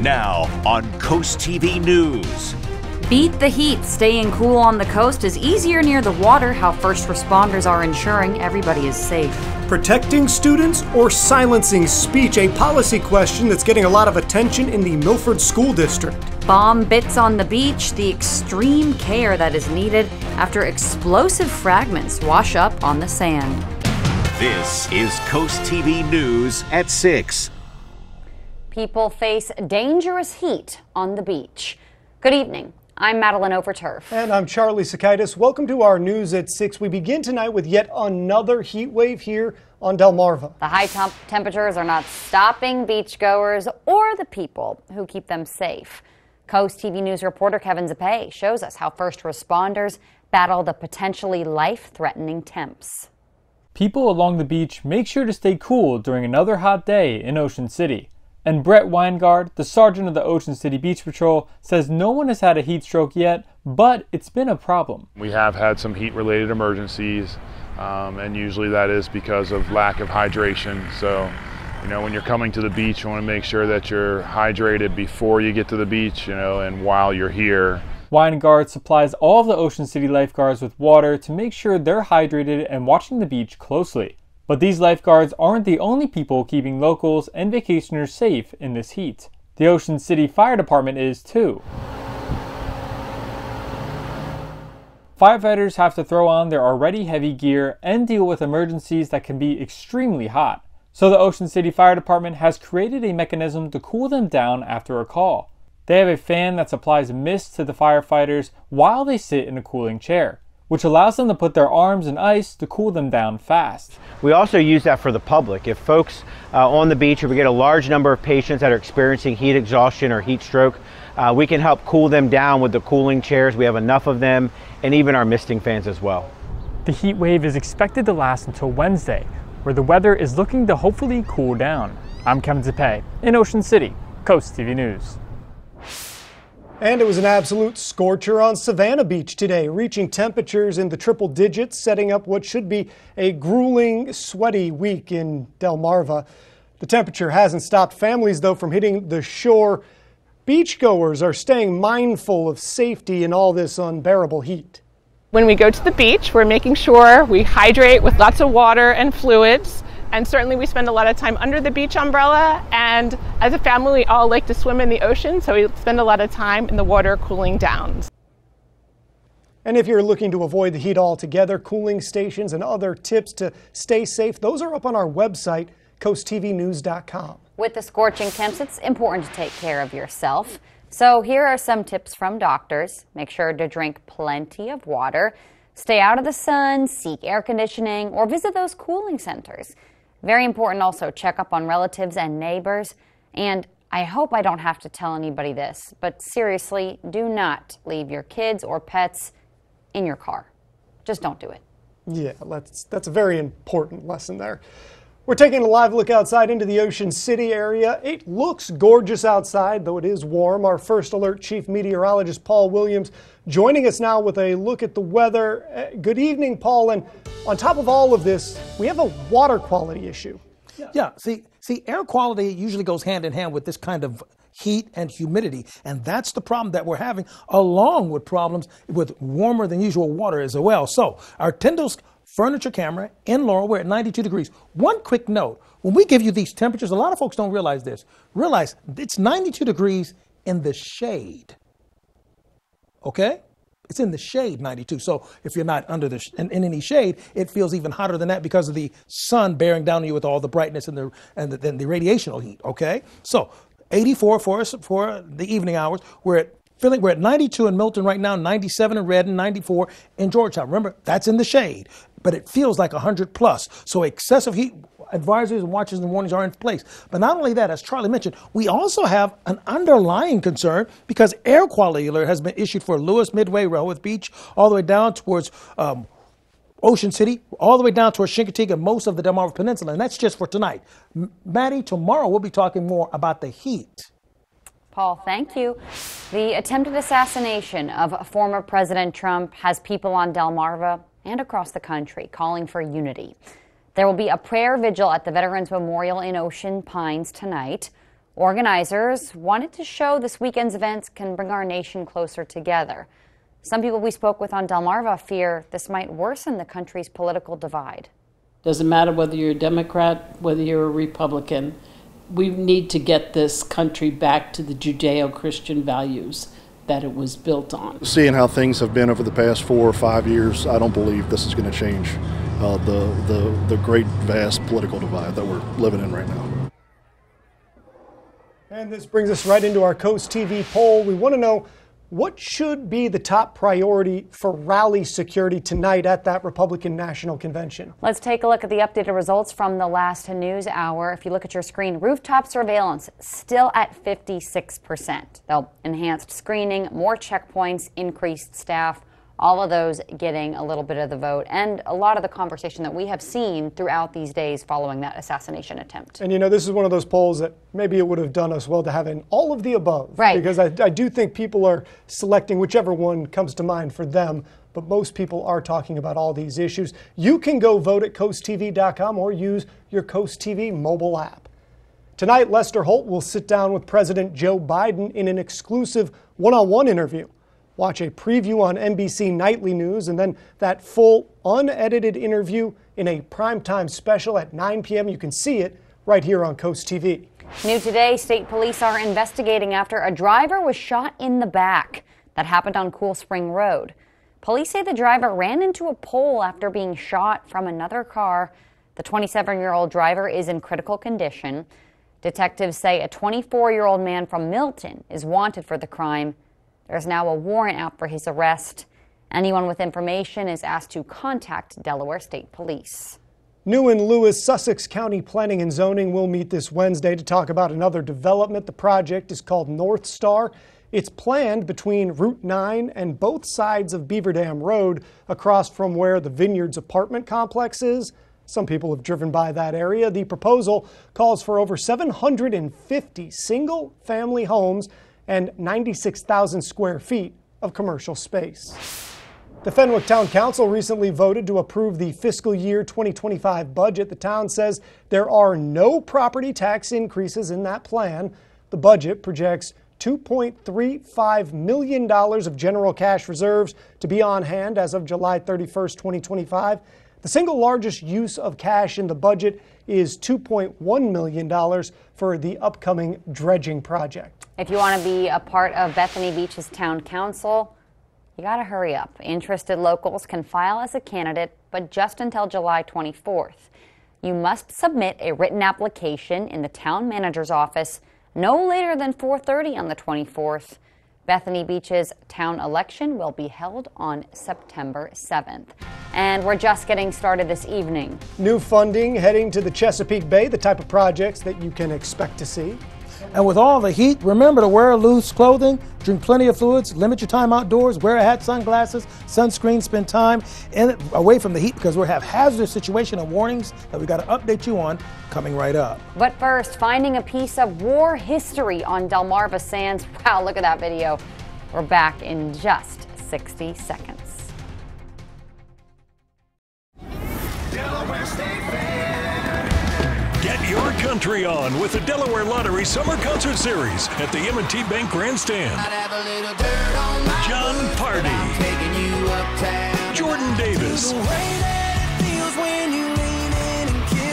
Now on CoastTV News. Beat the heat. Staying cool on the coast is easier near the water. How first responders are ensuring everybody is safe. Protecting students or silencing speech, a policy question that's getting a lot of attention in the Milford School District. Bomb bits on the beach, the extreme care that is needed after explosive fragments wash up on the sand. This is CoastTV News at 6. People face dangerous heat on the beach. Good evening. I'm Madeline Overturf. And I'm Charlie Sakaitis. Welcome to our News at 6. We begin tonight with yet another heat wave here on Delmarva. The high temperatures are not stopping beachgoers or the people who keep them safe. CoastTV News reporter Kevin Zappe shows us how first responders battle the potentially life-threatening temps. People along the beach make sure to stay cool during another hot day in Ocean City. And Brett Weingard, the sergeant of the Ocean City Beach Patrol, says no one has had a heat stroke yet, but it's been a problem. We have had some heat-related emergencies, and usually that is because of lack of hydration. So, when you're coming to the beach, you want to make sure that you're hydrated before you get to the beach, and while you're here. Weingard supplies all of the Ocean City lifeguards with water to make sure they're hydrated and watching the beach closely. But these lifeguards aren't the only people keeping locals and vacationers safe in this heat. The Ocean City Fire Department is too. Firefighters have to throw on their already heavy gear and deal with emergencies that can be extremely hot. So the Ocean City Fire Department has created a mechanism to cool them down after a call. They have a fan that supplies mist to the firefighters while they sit in a cooling chair, which allows them to put their arms in ice to cool them down fast. We also use that for the public. If folks on the beach, if we get a large number of patients that are experiencing heat exhaustion or heat stroke, we can help cool them down with the cooling chairs. We have enough of them, and even our misting fans as well. The heat wave is expected to last until Wednesday, where the weather is looking to hopefully cool down. I'm Kevin Zappe in Ocean City, CoastTV News. And it was an absolute scorcher on Savannah Beach today, reaching temperatures in the triple digits, setting up what should be a grueling, sweaty week in Delmarva. The temperature hasn't stopped families, though, from hitting the shore. Beachgoers are staying mindful of safety in all this unbearable heat. When we go to the beach, we're making sure we hydrate with lots of water and fluids. And certainly we spend a lot of time under the beach umbrella, and as a family we all like to swim in the ocean, so we spend a lot of time in the water cooling down. And if you're looking to avoid the heat altogether, cooling stations and other tips to stay safe, those are up on our website, coasttvnews.com. With the scorching temps, it's important to take care of yourself. So here are some tips from doctors. Make sure to drink plenty of water, stay out of the sun, seek air conditioning, or visit those cooling centers. Very important also, check up on relatives and neighbors. And I hope I don't have to tell anybody this, but seriously, do not leave your kids or pets in your car. Just don't do it. Yeah, that's a very important lesson there. We're taking a live look outside into the Ocean City area. It looks gorgeous outside, though it is warm. Our First Alert Chief Meteorologist Paul Williams joining us now with a look at the weather. Good evening, Paul. And on top of all of this, we have a water quality issue. Yeah, see, air quality usually goes hand in hand with this kind of heat and humidity, and that's the problem that we're having, along with problems with warmer than usual water as well. So our Tyndall's furniture camera in Laurel, we're at 92 degrees. One quick note, when we give you these temperatures, a lot of folks don't realize this. Realize it's 92 degrees in the shade. Okay? It's in the shade, 92. So if you're not under in any shade, it feels even hotter than that because of the sun bearing down on you with all the brightness and the radiational heat. Okay? So 84 for us for the evening hours. We're at 92 in Milton right now, 97 in Redden, 94 in Georgetown. Remember, that's in the shade, but it feels like 100 plus. So excessive heat advisories and watches and warnings are in place. But not only that, as Charlie mentioned, we also have an underlying concern because air quality alert has been issued for Lewis, Midway, Rehoboth Beach, all the way down towards Ocean City, all the way down towards Chincoteague and most of the Delmarva Peninsula. And that's just for tonight. Maddie, tomorrow we'll be talking more about the heat. Paul, thank you. The attempted assassination of former President Trump has people on Delmarva and across the country calling for unity. There will be a prayer vigil at the Veterans Memorial in Ocean Pines tonight. Organizers wanted to show this weekend's events can bring our nation closer together. Some people we spoke with on Delmarva fear this might worsen the country's political divide. Doesn't matter whether you're a Democrat, whether you're a Republican. We need to get this country back to the Judeo-Christian values that it was built on. Seeing how things have been over the past 4 or 5 years, I don't believe this is going to change the great, vast political divide that we're living in right now. And this brings us right into our Coast TV poll. We want to know, what should be the top priority for rally security tonight at that Republican National Convention? Let's take a look at the updated results from the last news hour. If you look at your screen, rooftop surveillance still at 56%. Though enhanced screening, more checkpoints, increased staff, all of those getting a little bit of the vote and a lot of the conversation that we have seen throughout these days following that assassination attempt. And you know, this is one of those polls that maybe it would have done us well to have in all of the above. Right. Because I do think people are selecting whichever one comes to mind for them, but most people are talking about all these issues. You can go vote at CoastTV.com or use your Coast TV mobile app. Tonight, Lester Holt will sit down with President Joe Biden in an exclusive one-on-one interview. Watch a preview on NBC Nightly News and then that full unedited interview in a primetime special at 9 p.m. You can see it right here on Coast TV. New today, state police are investigating after a driver was shot in the back. That happened on Cool Spring Road. Police say the driver ran into a pole after being shot from another car. The 27-year-old driver is in critical condition. Detectives say a 24-year-old man from Milton is wanted for the crime. There's now a warrant out for his arrest. Anyone with information is asked to contact Delaware State Police. New and Lewis, Sussex County Planning and Zoning will meet this Wednesday to talk about another development. The project is called North Star. It's planned between Route 9 and both sides of Beaver Dam Road, across from where the Vineyards apartment complex is. Some people have driven by that area. The proposal calls for over 750 single-family homes and 96,000 square feet of commercial space. The Fenwick Town Council recently voted to approve the fiscal year 2025 budget. The town says there are no property tax increases in that plan. The budget projects $2.35 million of general cash reserves to be on hand as of July 31st, 2025. The single largest use of cash in the budget is $2.1 million for the upcoming dredging project. If you want to be a part of Bethany Beach's town council, you got to hurry up. Interested locals can file as a candidate, but just until July 24th. You must submit a written application in the town manager's office no later than 4:30 on the 24th. Bethany Beach's town election will be held on September 7th. And we're just getting started this evening. New funding heading to the Chesapeake Bay, the type of projects that you can expect to see. And with all the heat, remember to wear loose clothing, drink plenty of fluids, limit your time outdoors, wear a hat, sunglasses, sunscreen, spend time away from the heat, because we'll have hazardous situation and warnings that we got to update you on coming right up. But first, finding a piece of war history on Delmarva Sands. Wow, look at that video. We're back in just 60 seconds. Get your country on with the Delaware Lottery Summer Concert Series at the M&T Bank Grandstand. John Party, Jordan Davis,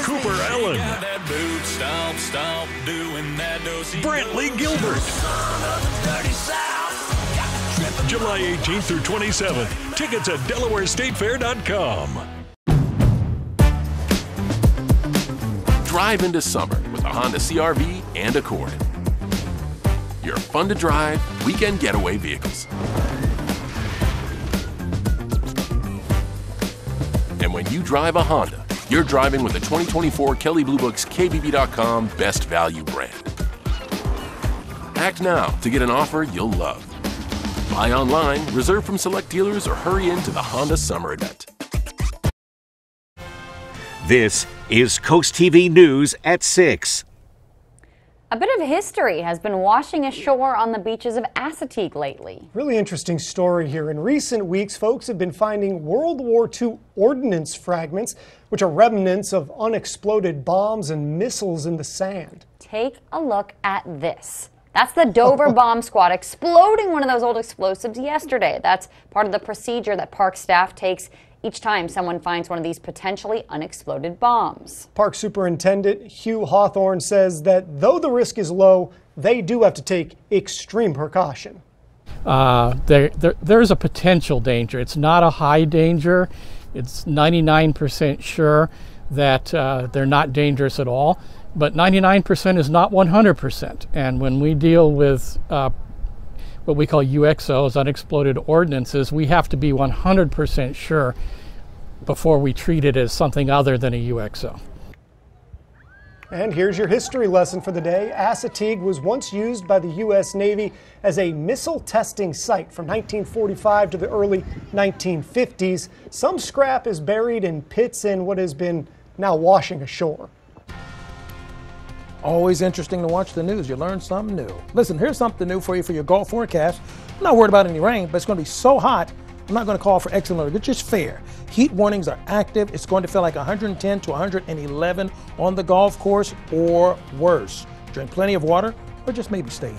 Cooper Allen, Brantley Gilbert. July 18th through 27th. Tickets at DelawareStateFair.com. Drive into summer with a Honda CR-V and Accord. Your fun-to-drive, weekend getaway vehicles. And when you drive a Honda, you're driving with the 2024 Kelley Blue Book's KBB.com Best Value brand. Act now to get an offer you'll love. Buy online, reserve from select dealers, or hurry into the Honda Summer Event. This is Coast TV News at 6. A bit of history has been washing ashore on the beaches of Assateague lately. Really interesting story here. In recent weeks, folks have been finding World War II ordnance fragments, which are remnants of unexploded bombs and missiles in the sand. take a look at this. That's the Dover Bomb Squad exploding one of those old explosives yesterday. That's part of the procedure that park staff takes each time someone finds one of these potentially unexploded bombs. Park Superintendent Hugh Hawthorne says that though the risk is low, they do have to take extreme precaution. There's a potential danger. It's not a high danger. It's 99% sure that they're not dangerous at all. But 99% is not 100%. And when we deal with what we call UXOs, unexploded ordnances, we have to be 100% sure before we treat it as something other than a UXO. And here's your history lesson for the day. Assateague was once used by the U.S. Navy as a missile testing site from 1945 to the early 1950s. Some scrap is buried in pits in what has been now washing ashore. Always interesting to watch the news. You learn something new. Listen, here's something new for you for your Gulf forecast. I'm not worried about any rain, but it's going to be so hot, I'm not going to call for excellent. It's just fair. Heat warnings are active. It's going to feel like 110 to 111 on the golf course or worse. Drink plenty of water or just maybe stay in.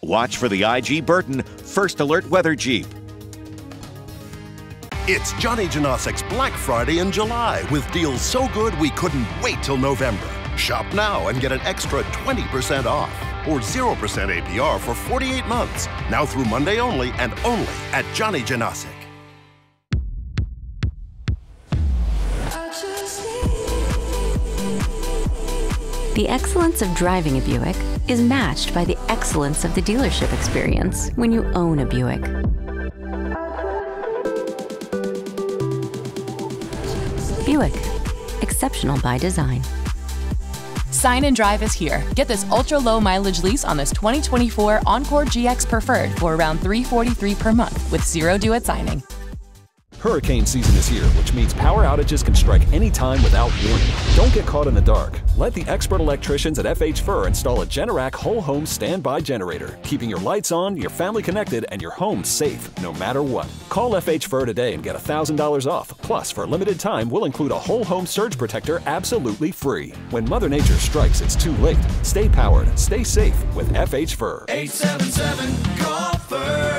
Watch for the IG Burton First Alert Weather Jeep. It's Johnny Janosik's Black Friday in July with deals so good we couldn't wait till November. Shop now and get an extra 20% off or 0% APR for 48 months. Now through Monday only and only at Johnny Janasik. The excellence of driving a Buick is matched by the excellence of the dealership experience when you own a Buick. Buick, exceptional by design. Sign and Drive is here. Get this ultra-low mileage lease on this 2024 Encore GX Preferred for around $343 per month with zero due at signing. Hurricane season is here, which means power outages can strike anytime without warning. Don't get caught in the dark. Let the expert electricians at FH Fur install a Generac whole home standby generator, keeping your lights on, your family connected, and your home safe no matter what. Call FH Fur today and get $1,000 off. Plus, for a limited time, we'll include a whole home surge protector absolutely free. When Mother Nature strikes, it's too late. Stay powered, stay safe with FH Fur. 877-GOLF-FUR.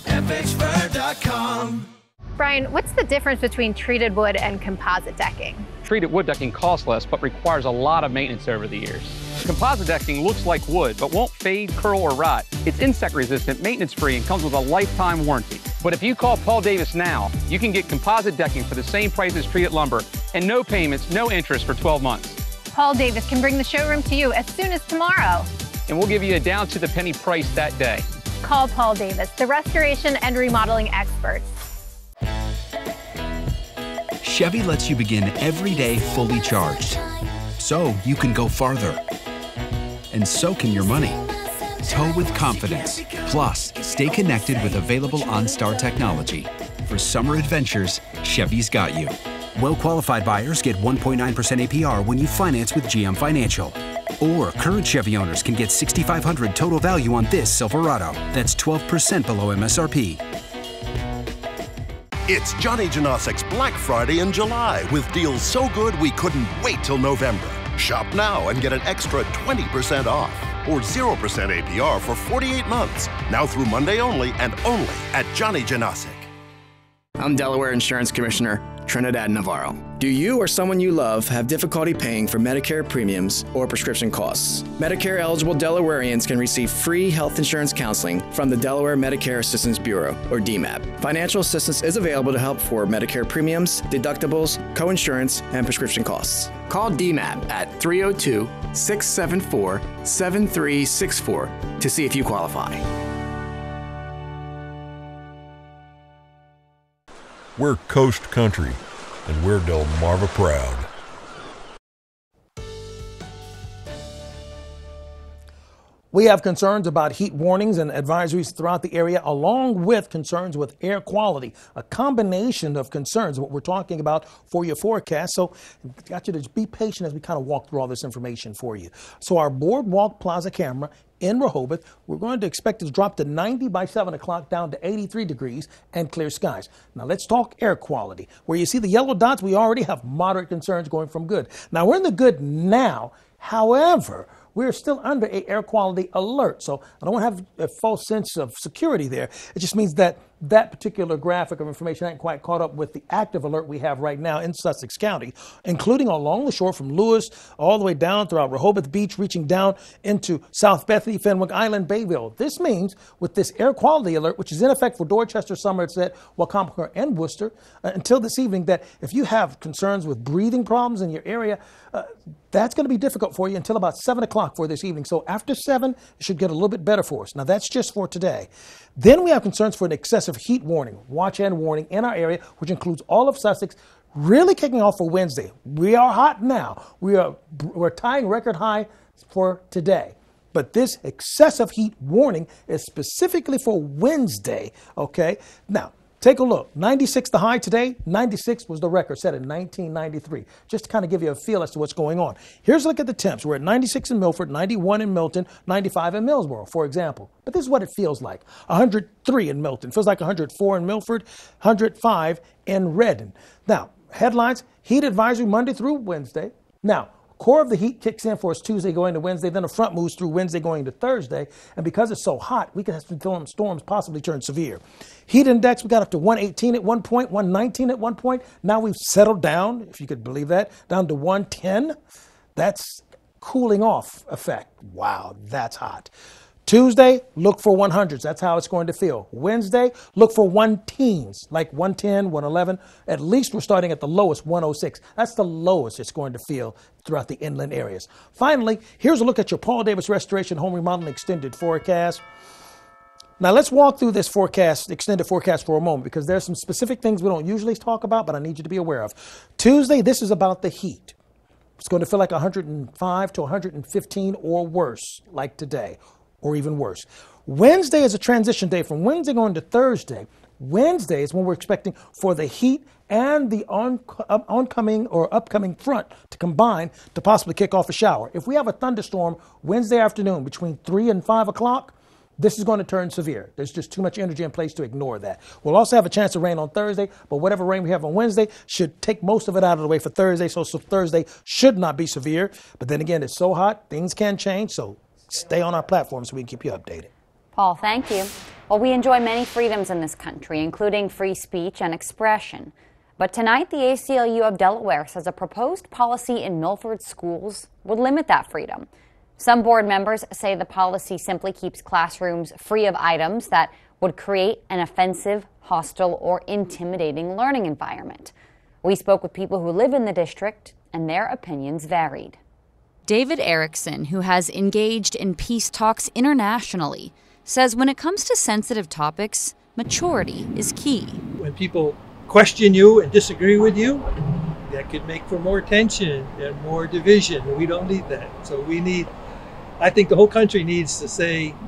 FHFur.com. Brian, what's the difference between treated wood and composite decking? Treated wood decking costs less, but requires a lot of maintenance over the years. Composite decking looks like wood, but won't fade, curl, or rot. It's insect resistant, maintenance free, and comes with a lifetime warranty. But if you call Paul Davis now, you can get composite decking for the same price as treated lumber, and no payments, no interest for 12 months. Paul Davis can bring the showroom to you as soon as tomorrow. And we'll give you a down to the penny price that day. Call Paul Davis, the restoration and remodeling experts. Chevy lets you begin every day fully charged, so you can go farther. And so can your money. Tow with confidence. Plus, stay connected with available OnStar technology. For summer adventures, Chevy's got you. Well-qualified buyers get 1.9% APR when you finance with GM Financial. Or current Chevy owners can get $6,500 total value on this Silverado. That's 12% below MSRP. It's Johnny Janosik's Black Friday in July with deals so good we couldn't wait till November. Shop now and get an extra 20% off or 0% APR for 48 months. Now through Monday only and only at Johnny Janasik. I'm Delaware Insurance Commissioner Trinidad Navarro. Do you or someone you love have difficulty paying for Medicare premiums or prescription costs? Medicare-eligible Delawareans can receive free health insurance counseling from the Delaware Medicare Assistance Bureau, or DMAB. Financial assistance is available to help for Medicare premiums, deductibles, coinsurance, and prescription costs. Call DMAB at 302-674-7364 to see if you qualify. We're Coast Country, and we're Delmarva proud. We have concerns about heat warnings and advisories throughout the area, along with concerns with air quality, a combination of concerns, what we're talking about for your forecast. So I got you to be patient as we kind of walk through all this information for you. So our Boardwalk Plaza camera in Rehoboth, we're going to expect it to drop to 90 by 7 o'clock, down to 83 degrees and clear skies. Now let's talk air quality. Where you see the yellow dots, we already have moderate concerns going from good. Now we're in the good now. However, we're still under an air quality alert. So I don't want to have a false sense of security there. It just means that that particular graphic of information ain't quite caught up with the active alert we have right now in Sussex County, including along the shore from Lewis all the way down throughout Rehoboth Beach, reaching down into South Bethany, Fenwick Island, Bayville. This means with this air quality alert, which is in effect for Dorchester, Somerset, Wacomico, and Worcester, until this evening, that if you have concerns with breathing problems in your area, that's going to be difficult for you until about 7 o'clock for this evening. So after 7, it should get a little bit better for us. Now, that's just for today. Then we have concerns for an excessive heat warning, watch and warning in our area, which includes all of Sussex, really kicking off for Wednesday. We are hot now. We're tying record high for today. But this excessive heat warning is specifically for Wednesday, okay? Now, take a look. 96 the high today. 96 was the record set in 1993. Just to kind of give you a feel as to what's going on. Here's a look at the temps. We're at 96 in Milford, 91 in Milton, 95 in Millsboro, for example. But this is what it feels like. 103 in Milton. Feels like 104 in Milford, 105 in Redden. Now, headlines, heat advisory Monday through Wednesday. Now, core of the heat kicks in for us Tuesday going to Wednesday, then a front moves through Wednesday going to Thursday. And because it's so hot, we could have some storms possibly turn severe. Heat index, we got up to 118 at one point, 119 at one point. Now we've settled down, if you could believe that, down to 110. That's cooling off effect. Wow, that's hot. Tuesday, look for 100s. That's how it's going to feel. Wednesday, look for 110s, like 110, 111. At least we're starting at the lowest, 106. That's the lowest it's going to feel throughout the inland areas. Finally, here's a look at your Paul Davis Restoration Home Remodeling Extended Forecast. Now let's walk through this forecast, extended forecast for a moment, because there's some specific things we don't usually talk about, but I need you to be aware of. Tuesday, this is about the heat. It's going to feel like 105 to 115 or worse, like today, or even worse. Wednesday is a transition day from Wednesday going to Thursday. Wednesday is when we're expecting for the heat and the oncoming or upcoming front to combine to possibly kick off a shower. If we have a thunderstorm Wednesday afternoon between 3 and 5 o'clock, this is going to turn severe. There's just too much energy in place to ignore that. We'll also have a chance of rain on Thursday, but whatever rain we have on Wednesday should take most of it out of the way for Thursday, so Thursday should not be severe. But then again, it's so hot, things can change, so stay on our platform so we can keep you updated. Paul, thank you. Well, we enjoy many freedoms in this country, including free speech and expression. But tonight, the ACLU of Delaware says a proposed policy in Milford schools would limit that freedom. Some board members say the policy simply keeps classrooms free of items that would create an offensive, hostile, or intimidating learning environment. We spoke with people who live in the district, and their opinions varied. David Erickson, who has engaged in peace talks internationally, says when it comes to sensitive topics, maturity is key. When people question you and disagree with you, that could make for more tension and more division. We don't need that. So I think the whole country needs to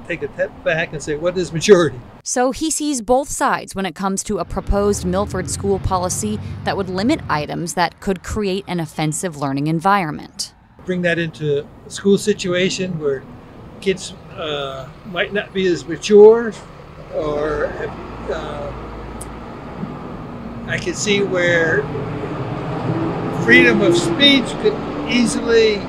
take a step back and say, what is maturity? So he sees both sides when it comes to a proposed Milford school policy that would limit items that could create an offensive learning environment. Bring that into a school situation where kids might not be as mature, or I could see where freedom of speech could easily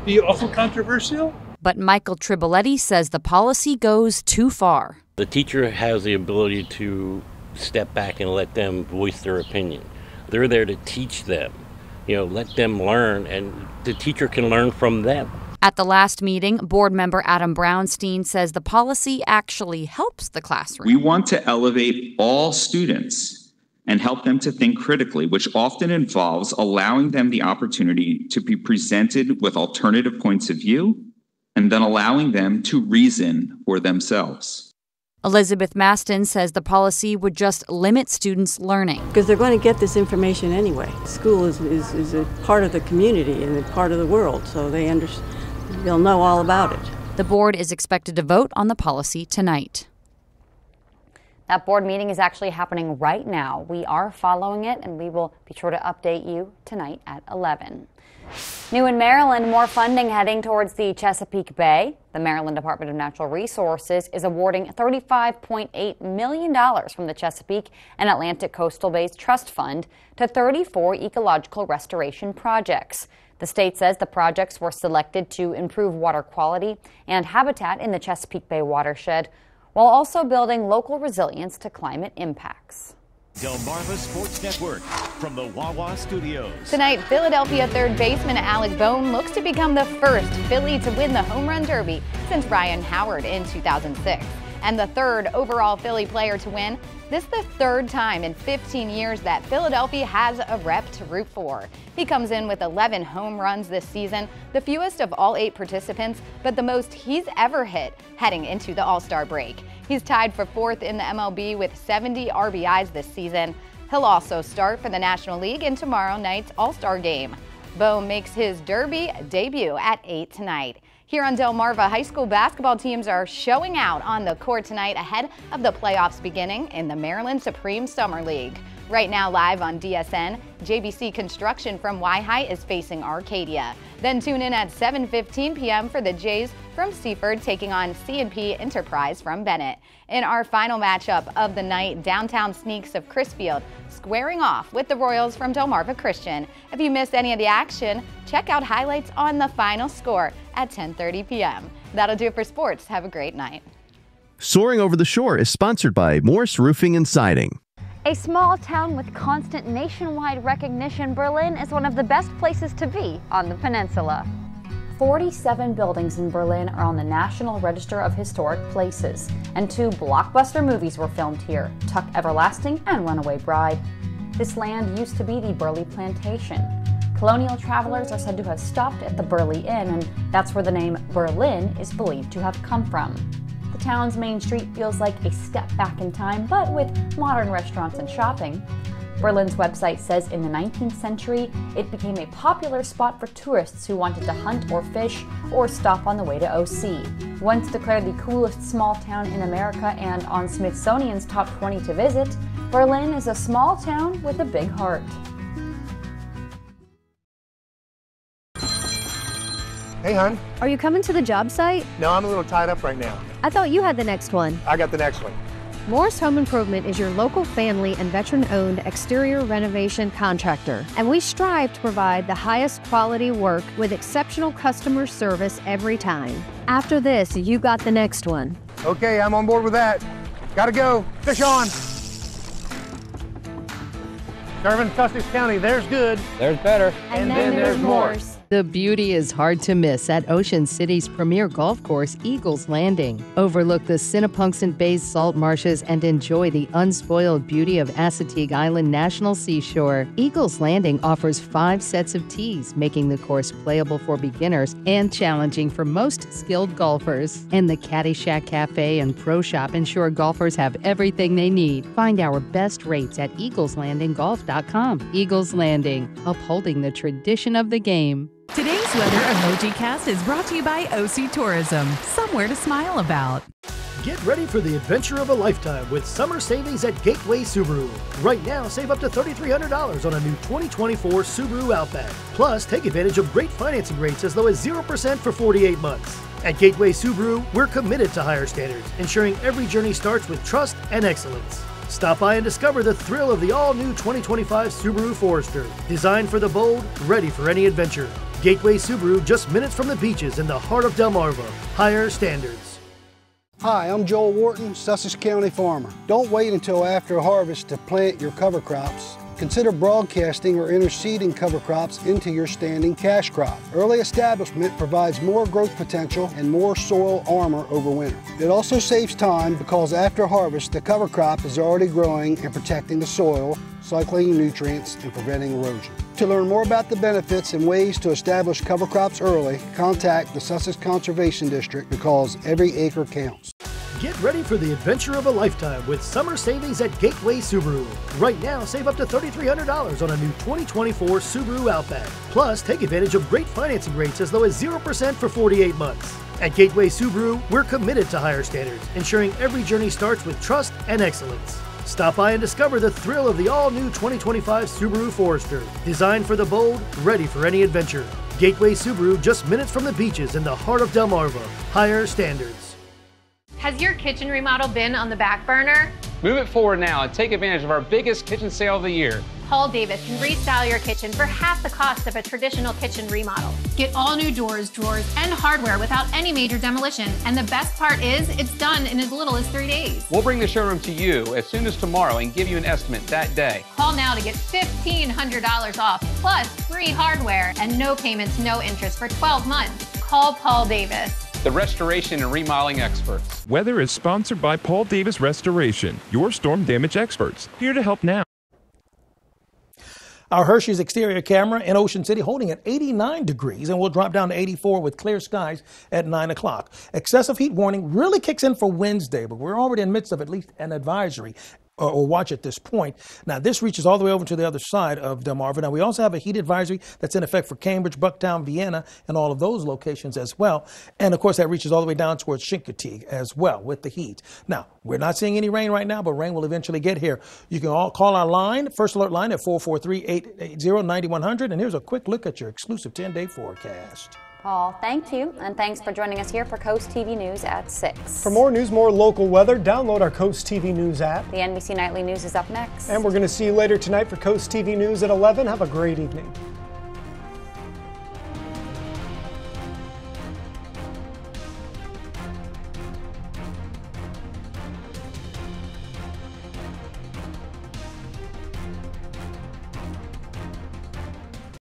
be awful controversial. But Michael Triboletti says the policy goes too far. The teacher has the ability to step back and let them voice their opinion. They're there to teach them. Let them learn, and the teacher can learn from them. At the last meeting, board member Adam Brownstein says the policy actually helps the classroom. We want to elevate all students and help them to think critically, which often involves allowing them the opportunity to be presented with alternative points of view and then allowing them to reason for themselves. Elizabeth Maston says the policy would just limit students' learning. Because they're going to get this information anyway. School is a part of the community and a part of the world, so they you'll know all about it. The board is expected to vote on the policy tonight. That board meeting is actually happening right now. We are following it, and we will be sure to update you tonight at 11. New in Maryland, more funding heading towards the Chesapeake Bay. The Maryland Department of Natural Resources is awarding $35.8 million from the Chesapeake and Atlantic Coastal Bays Trust Fund to 34 ecological restoration projects. The state says the projects were selected to improve water quality and habitat in the Chesapeake Bay watershed, while also building local resilience to climate impacts. Delmarva Sports Network from the Wawa Studios. Tonight, Philadelphia third baseman Alec Bohm looks to become the first Philly to win the Home Run Derby since Ryan Howard in 2006. And the third overall Philly player to win. This is the third time in 15 years that Philadelphia has a rep to root for. He comes in with 11 home runs this season, the fewest of all 8 participants, but the most he's ever hit heading into the All-Star break. He's tied for 4th in the MLB with 70 RBIs this season. He'll also start for the National League in tomorrow night's All-Star game. Bohm makes his Derby debut at 8 tonight. Here on Delmarva, high school basketball teams are showing out on the court tonight ahead of the playoffs beginning in the Maryland Supreme Summer League. Right now live on DSN, JBC Construction from Waihi is facing Arcadia. Then tune in at 7:15 p.m. for the Jays from Seaford taking on C&P Enterprise from Bennett. In our final matchup of the night, Downtown Sneaks of Crisfield squaring off with the Royals from Delmarva Christian. If you missed any of the action, check out highlights on the final score at 10:30 p.m. That'll do it for sports. Have a great night. Soaring Over the Shore is sponsored by Morse Roofing and Siding. A small town with constant nationwide recognition, Berlin is one of the best places to be on the peninsula. 47 buildings in Berlin are on the National Register of Historic Places, and 2 blockbuster movies were filmed here, Tuck Everlasting and Runaway Bride. This land used to be the Burley Plantation. Colonial travelers are said to have stopped at the Burley Inn, and that's where the name Berlin is believed to have come from. The town's main street feels like a step back in time, but with modern restaurants and shopping. Berlin's website says in the 19th century, it became a popular spot for tourists who wanted to hunt or fish or stop on the way to OC. Once declared the coolest small town in America and on Smithsonian's top 20 to visit, Berlin is a small town with a big heart. Hey, hon. Are you coming to the job site? No, I'm a little tied up right now. I thought you had the next one. I got the next one. Morris Home Improvement is your local family and veteran-owned exterior renovation contractor, and we strive to provide the highest quality work with exceptional customer service every time. After this, you got the next one. Okay, I'm on board with that. Gotta go. Fish on. Serving Sussex County, there's good. There's better. And then there's Morris. The beauty is hard to miss at Ocean City's premier golf course, Eagles Landing. Overlook the Sinnapunxent Bay's salt marshes and enjoy the unspoiled beauty of Assateague Island National Seashore. Eagles Landing offers 5 sets of tees, making the course playable for beginners and challenging for most skilled golfers. And the Caddy Shack Cafe and Pro Shop ensure golfers have everything they need. Find our best rates at eagleslandinggolf.com. Eagles Landing, upholding the tradition of the game. Today's Weather Emoji Cast is brought to you by OC Tourism. Somewhere to smile about. Get ready for the adventure of a lifetime with summer savings at Gateway Subaru. Right now, save up to $3,300 on a new 2024 Subaru Outback. Plus, take advantage of great financing rates as low as 0% for 48 months. At Gateway Subaru, we're committed to higher standards, ensuring every journey starts with trust and excellence. Stop by and discover the thrill of the all-new 2025 Subaru Forester. Designed for the bold, ready for any adventure. Gateway Subaru, just minutes from the beaches in the heart of Delmarva. Higher standards. Hi, I'm Joel Wharton, Sussex County farmer. Don't wait until after harvest to plant your cover crops. Consider broadcasting or interseeding cover crops into your standing cash crop. Early establishment provides more growth potential and more soil armor over winter. It also saves time because after harvest, the cover crop is already growing and protecting the soil, cycling nutrients, and preventing erosion. To learn more about the benefits and ways to establish cover crops early, contact the Sussex Conservation District because every acre counts. Get ready for the adventure of a lifetime with summer savings at Gateway Subaru. Right now, save up to $3,300 on a new 2024 Subaru Outback. Plus, take advantage of great financing rates as low as 0% for 48 months. At Gateway Subaru, we're committed to higher standards, ensuring every journey starts with trust and excellence. Stop by and discover the thrill of the all-new 2025 Subaru Forester. Designed for the bold, ready for any adventure. Gateway Subaru, just minutes from the beaches in the heart of Delmarva. Higher standards. Has your kitchen remodel been on the back burner? Move it forward now and take advantage of our biggest kitchen sale of the year. Paul Davis can restyle your kitchen for half the cost of a traditional kitchen remodel. Get all new doors, drawers, and hardware without any major demolition. And the best part is, it's done in as little as 3 days. We'll bring the showroom to you as soon as tomorrow and give you an estimate that day. Call now to get $1,500 off, plus free hardware and no payments, no interest for 12 months. Call Paul Davis. The restoration and remodeling experts. Weather is sponsored by Paul Davis Restoration, your storm damage experts. Here to help now. Our Hershey's exterior camera in Ocean City holding at 89 degrees, and we'll drop down to 84 with clear skies at 9 o'clock. Excessive heat warning really kicks in for Wednesday, but we're already in the midst of at least an advisory or watch at this point. Now, this reaches all the way over to the other side of Delmarva. Now, we also have a heat advisory that's in effect for Cambridge, Bucktown, Vienna, and all of those locations as well. And, of course, that reaches all the way down towards Chincoteague as well with the heat. Now, we're not seeing any rain right now, but rain will eventually get here. You can all call our line, First Alert line at 443-880-9100. And here's a quick look at your exclusive 10-day forecast. Paul, thank you, and thanks for joining us here for Coast TV News at 6. For more news, more local weather, download our Coast TV News app. The NBC Nightly News is up next. And we're going to see you later tonight for Coast TV News at 11. Have a great evening.